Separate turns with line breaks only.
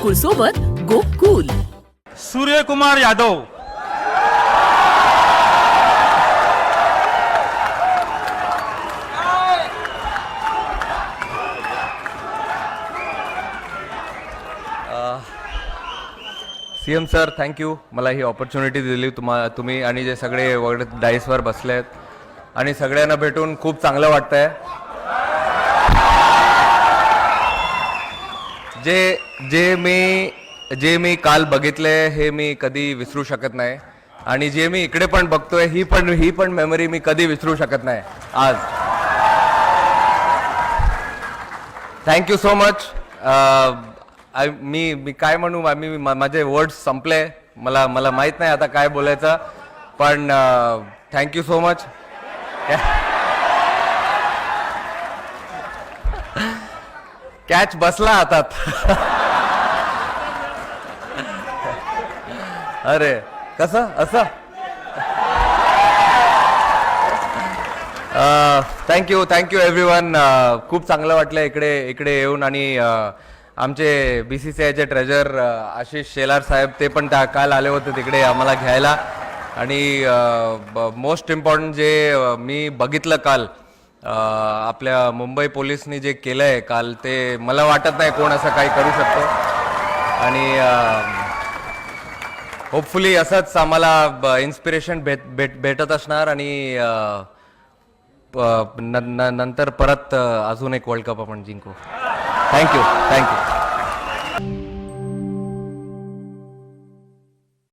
गोकुळ सोबत Gokul.
Suryakumar Yadav.
CM sir, thank you मला ही opportunity दिली. तुम्ही आणि जे सगळे वगैरे डाईसवर बसले आहेत आणि सगळ्यांना भेटून खूप चांगलं वाटतंय. जे मी काल बघितले हे मी कधी विसरू शकत नाही आणि जे मी इकडे पण बघतोय ही पण मेमरी मी कधी विसरू शकत नाही आज. Thank you so much. मी काय म्हणू, माझे वर्ड्स संपले. मला माहित नाही आता काय बोलायचं, पण थँक्यू सो मच. कॅच बसला हातात. अरे कसं असं. Thank you everyone. खूप चांगलं वाटलं इकडे येऊन. आणि आमचे BCCIचे ट्रेजर आशिष शेलार साहेब ते पण काल आले होते तिकडे आम्हाला घ्यायला. आणि मोस्ट इम्पॉर्टंट जे मी बघितलं काल आपल्या मुंबई पोलिसनी जे केलं आहे काल, ते मला वाटत नाही कोण असं काही करू शकतो. आणि होपफुली असंच आम्हाला इन्स्पिरेशन भेटत असणार आणि नंतर परत अजून एक वर्ल्ड कप आपण जिंकू. थँक्यू.